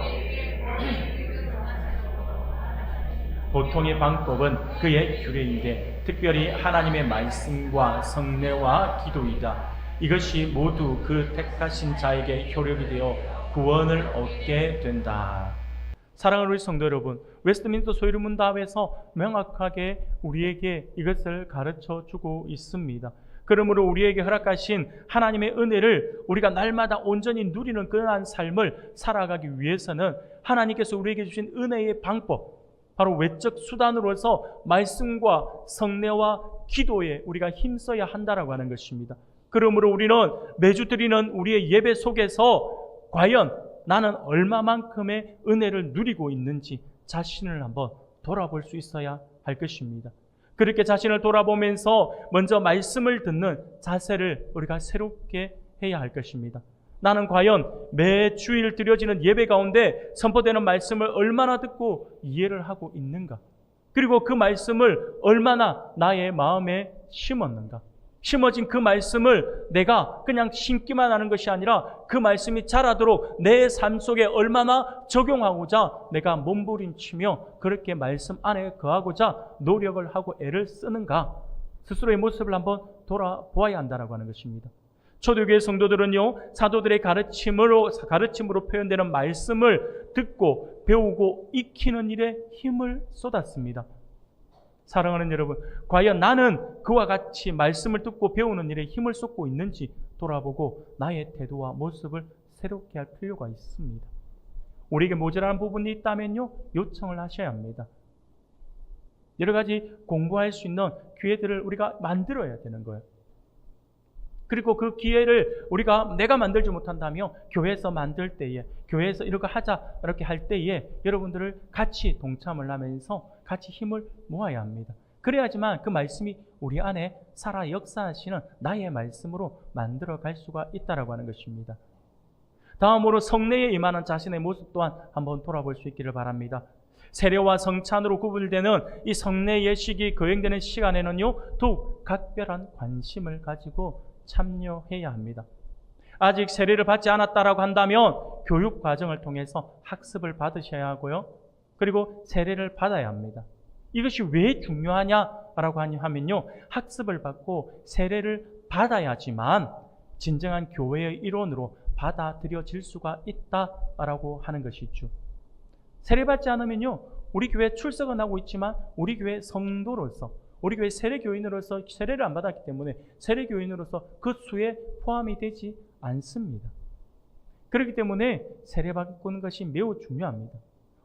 보통의 방법은 그의 규례인데 특별히 하나님의 말씀과 성례와 기도이다. 이것이 모두 그 택하신 자에게 효력이 되어 구원을 얻게 된다. 사랑하는 우리 성도 여러분, 웨스트민스터 소유리 문답에서 명확하게 우리에게 이것을 가르쳐 주고 있습니다. 그러므로 우리에게 허락하신 하나님의 은혜를 우리가 날마다 온전히 누리는 그러한 삶을 살아가기 위해서는 하나님께서 우리에게 주신 은혜의 방법, 바로 외적 수단으로서 말씀과 성례와 기도에 우리가 힘써야 한다라고 하는 것입니다. 그러므로 우리는 매주 드리는 우리의 예배 속에서 과연 나는 얼마만큼의 은혜를 누리고 있는지 자신을 한번 돌아볼 수 있어야 할 것입니다. 그렇게 자신을 돌아보면서 먼저 말씀을 듣는 자세를 우리가 새롭게 해야 할 것입니다. 나는 과연 매 주일 드려지는 예배 가운데 선포되는 말씀을 얼마나 듣고 이해를 하고 있는가? 그리고 그 말씀을 얼마나 나의 마음에 심었는가? 심어진 그 말씀을 내가 그냥 심기만 하는 것이 아니라 그 말씀이 자라도록 내 삶 속에 얼마나 적용하고자 내가 몸부림치며 그렇게 말씀 안에 거하고자 노력을 하고 애를 쓰는가? 스스로의 모습을 한번 돌아보아야 한다고 하는 것입니다. 초대교회 성도들은요, 사도들의 가르침으로 표현되는 말씀을 듣고 배우고 익히는 일에 힘을 쏟았습니다. 사랑하는 여러분, 과연 나는 그와 같이 말씀을 듣고 배우는 일에 힘을 쏟고 있는지 돌아보고 나의 태도와 모습을 새롭게 할 필요가 있습니다. 우리에게 모자라는 부분이 있다면요, 요청을 하셔야 합니다. 여러 가지 공부할 수 있는 기회들을 우리가 만들어야 되는 거예요. 그리고 그 기회를 내가 만들지 못한다면 교회에서 만들 때에, 교회에서 이렇게 하자 이렇게 할 때에 여러분들을 같이 동참을 하면서 같이 힘을 모아야 합니다. 그래야지만 그 말씀이 우리 안에 살아 역사하시는 나의 말씀으로 만들어 갈 수가 있다라고 하는 것입니다. 다음으로 성례에 임하는 자신의 모습 또한 한번 돌아볼 수 있기를 바랍니다. 세례와 성찬으로 구분되는 이 성례 예식이 거행되는 시간에는요, 더욱 각별한 관심을 가지고 참여해야 합니다. 아직 세례를 받지 않았다라고 한다면 교육 과정을 통해서 학습을 받으셔야 하고요. 그리고 세례를 받아야 합니다. 이것이 왜 중요하냐라고 하면요, 학습을 받고 세례를 받아야지만 진정한 교회의 일원으로 받아들여질 수가 있다라고 하는 것이죠. 세례받지 않으면요, 우리 교회 출석은 하고 있지만 우리 교회 성도로서, 우리 교회 세례교인으로서 세례를 안 받았기 때문에 세례교인으로서 그 수에 포함이 되지 않습니다. 그렇기 때문에 세례받는 것이 매우 중요합니다.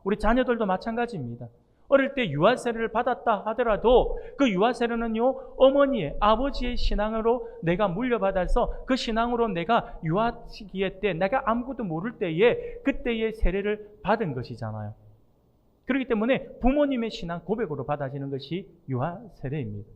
우리 자녀들도 마찬가지입니다. 어릴 때 유아세례를 받았다 하더라도 그 유아세례는요, 어머니의, 아버지의 신앙으로 내가 물려받아서 그 신앙으로 내가 유아 시기에 때 내가 아무것도 모를 때에 그때의 세례를 받은 것이잖아요. 그렇기 때문에 부모님의 신앙 고백으로 받아지는 것이 유아 세례입니다.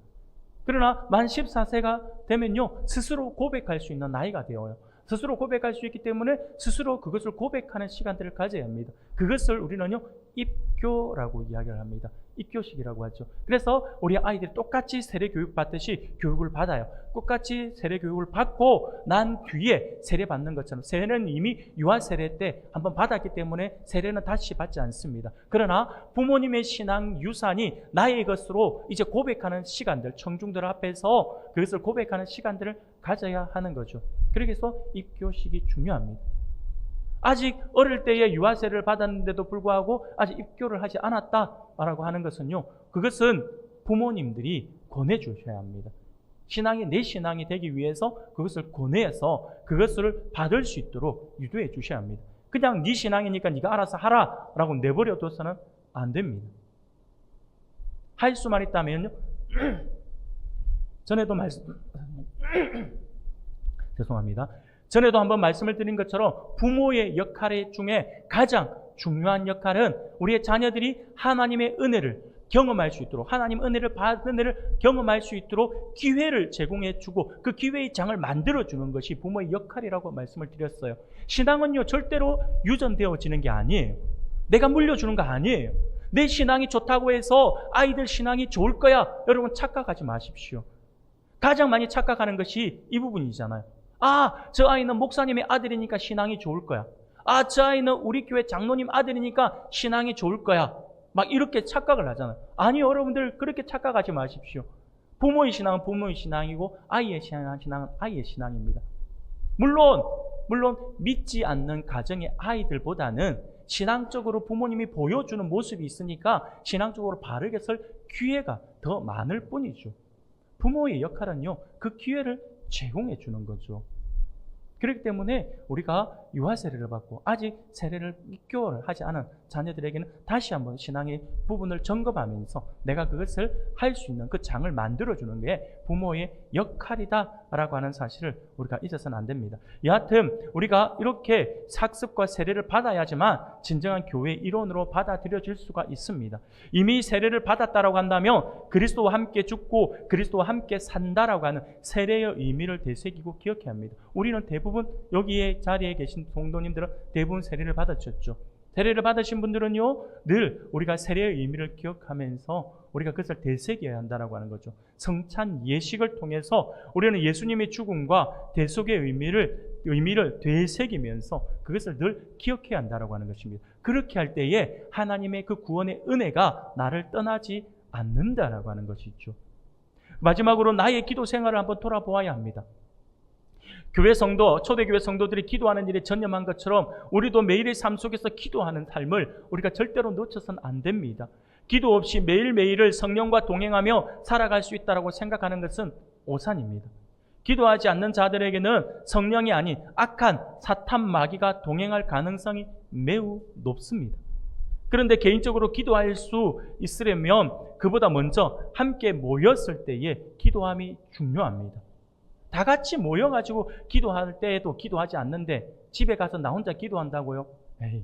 그러나 만 14세가 되면요, 스스로 고백할 수 있는 나이가 되어요. 스스로 고백할 수 있기 때문에 스스로 그것을 고백하는 시간들을 가져야 합니다. 그것을 우리는요, 입교라고 이야기를 합니다. 입교식이라고 하죠. 그래서 우리 아이들이 똑같이 세례 교육 받듯이 교육을 받아요. 똑같이 세례 교육을 받고 난 뒤에 세례 받는 것처럼, 세례는 이미 유아 세례 때 한번 받았기 때문에 세례는 다시 받지 않습니다. 그러나 부모님의 신앙 유산이 나의 것으로 이제 고백하는 시간들, 청중들 앞에서 그것을 고백하는 시간들을 가져야 하는 거죠. 그래서 입교식이 중요합니다. 아직 어릴 때에 유아세례를 받았는데도 불구하고 아직 입교를 하지 않았다라고 하는 것은요, 그것은 부모님들이 권해주셔야 합니다. 신앙이 내 신앙이 되기 위해서 그것을 권해서 그것을 받을 수 있도록 유도해 주셔야 합니다. 그냥 네 신앙이니까 네가 알아서 하라라고 내버려 둬서는 안 됩니다. 할 수만 있다면요, 전에도 전에도 한번 말씀을 드린 것처럼 부모의 역할 중에 가장 중요한 역할은 우리의 자녀들이 하나님의 은혜를 경험할 수 있도록, 하나님 은혜를 받은 은혜를 경험할 수 있도록 기회를 제공해 주고 그 기회의 장을 만들어 주는 것이 부모의 역할이라고 말씀을 드렸어요. 신앙은요, 절대로 유전되어지는 게 아니에요. 내가 물려주는 거 아니에요. 내 신앙이 좋다고 해서 아이들 신앙이 좋을 거야, 여러분 착각하지 마십시오. 가장 많이 착각하는 것이 이 부분이잖아요. 저 아이는 목사님의 아들이니까 신앙이 좋을 거야. 저 아이는 우리 교회 장로님 아들이니까 신앙이 좋을 거야. 막 이렇게 착각을 하잖아요. 아니요, 여러분들 그렇게 착각하지 마십시오. 부모의 신앙은 부모의 신앙이고 아이의 신앙은 아이의 신앙입니다. 물론 믿지 않는 가정의 아이들보다는 신앙적으로 부모님이 보여주는 모습이 있으니까 신앙적으로 바르게 설 기회가 더 많을 뿐이죠. 부모의 역할은요, 그 기회를 제공해 주는 거죠. 그렇기 때문에 우리가 유아 세례를 받고 아직 세례를 6개월을 하지 않은 자녀들에게는 다시 한번 신앙의 부분을 점검하면서 내가 그것을 할 수 있는 그 장을 만들어주는 게 부모의 역할이다라고 하는 사실을 우리가 잊어서는 안 됩니다. 여하튼 우리가 이렇게 학습과 세례를 받아야지만 진정한 교회의 일원으로 받아들여질 수가 있습니다. 이미 세례를 받았다라고 한다면 그리스도와 함께 죽고 그리스도와 함께 산다라고 하는 세례의 의미를 되새기고 기억해야 합니다. 우리는 대부분 여기에 자리에 계신 성도님들은 대부분 세례를 받으셨죠. 세례를 받으신 분들은요, 늘 우리가 세례의 의미를 기억하면서 우리가 그것을 되새겨야 한다라고 하는 거죠. 성찬 예식을 통해서 우리는 예수님의 죽음과 대속의 의미를 되새기면서 그것을 늘 기억해야 한다라고 하는 것입니다. 그렇게 할 때에 하나님의 그 구원의 은혜가 나를 떠나지 않는다라고 하는 것이죠. 마지막으로 나의 기도 생활을 한번 돌아보아야 합니다. 교회 성도, 초대교회 성도들이 기도하는 일에 전념한 것처럼 우리도 매일의 삶 속에서 기도하는 삶을 우리가 절대로 놓쳐서는 안 됩니다. 기도 없이 매일매일을 성령과 동행하며 살아갈 수 있다고 생각하는 것은 오산입니다. 기도하지 않는 자들에게는 성령이 아닌 악한 사탄 마귀가 동행할 가능성이 매우 높습니다. 그런데 개인적으로 기도할 수 있으려면 그보다 먼저 함께 모였을 때의 기도함이 중요합니다. 다 같이 모여가지고 기도할 때에도 기도하지 않는데 집에 가서 나 혼자 기도한다고요? 에이,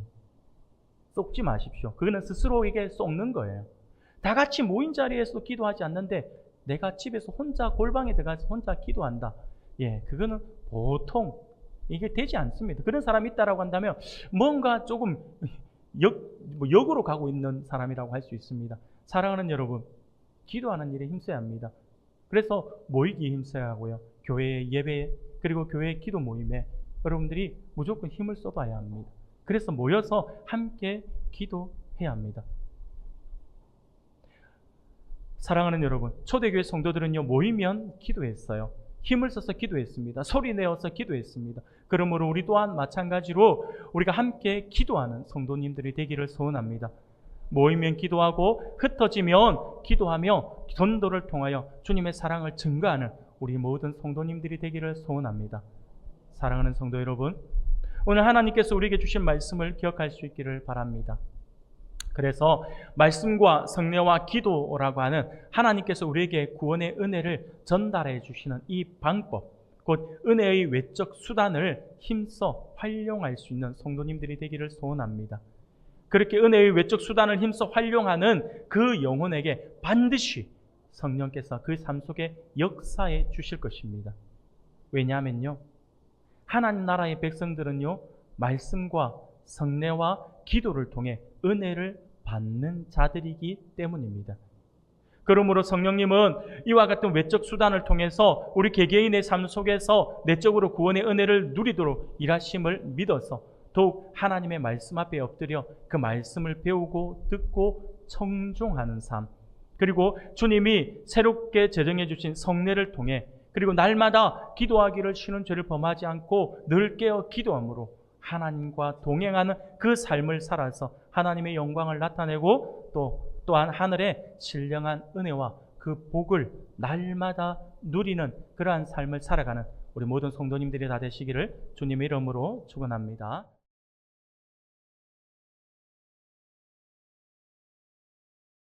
속지 마십시오. 그거는 스스로에게 속는 거예요. 다 같이 모인 자리에서 기도하지 않는데 내가 집에서 혼자 골방에 들어가서 혼자 기도한다. 예, 그거는 보통 이게 되지 않습니다. 그런 사람이 있다라고 한다면 뭔가 조금 역으로 가고 있는 사람이라고 할 수 있습니다. 사랑하는 여러분, 기도하는 일에 힘써야 합니다. 그래서 모이기에 힘써야 하고요. 교회의 예배 그리고 교회의 기도 모임에 여러분들이 무조건 힘을 써봐야 합니다. 그래서 모여서 함께 기도해야 합니다. 사랑하는 여러분, 초대교회 성도들은요, 모이면 기도했어요. 힘을 써서 기도했습니다. 소리 내어서 기도했습니다. 그러므로 우리 또한 마찬가지로 우리가 함께 기도하는 성도님들이 되기를 소원합니다. 모이면 기도하고 흩어지면 기도하며 전도를 통하여 주님의 사랑을 증거하는 우리 모든 성도님들이 되기를 소원합니다. 사랑하는 성도 여러분, 오늘 하나님께서 우리에게 주신 말씀을 기억할 수 있기를 바랍니다. 그래서 말씀과 성례와 기도라고 하는 하나님께서 우리에게 구원의 은혜를 전달해 주시는 이 방법, 곧 은혜의 외적 수단을 힘써 활용할 수 있는 성도님들이 되기를 소원합니다. 그렇게 은혜의 외적 수단을 힘써 활용하는 그 영혼에게 반드시 성령께서 그 삶 속에 역사해 주실 것입니다. 왜냐하면요, 하나님 나라의 백성들은요, 말씀과 성례와 기도를 통해 은혜를 받는 자들이기 때문입니다. 그러므로 성령님은 이와 같은 외적 수단을 통해서 우리 개개인의 삶 속에서 내적으로 구원의 은혜를 누리도록 일하심을 믿어서 더욱 하나님의 말씀 앞에 엎드려 그 말씀을 배우고 듣고 청종하는 삶, 그리고 주님이 새롭게 제정해 주신 성례를 통해 그리고 날마다 기도하기를 쉬는 죄를 범하지 않고 늘 깨어 기도함으로 하나님과 동행하는 그 삶을 살아서 하나님의 영광을 나타내고 또한 하늘의 신령한 은혜와 그 복을 날마다 누리는 그러한 삶을 살아가는 우리 모든 성도님들이 다 되시기를 주님의 이름으로 축원합니다.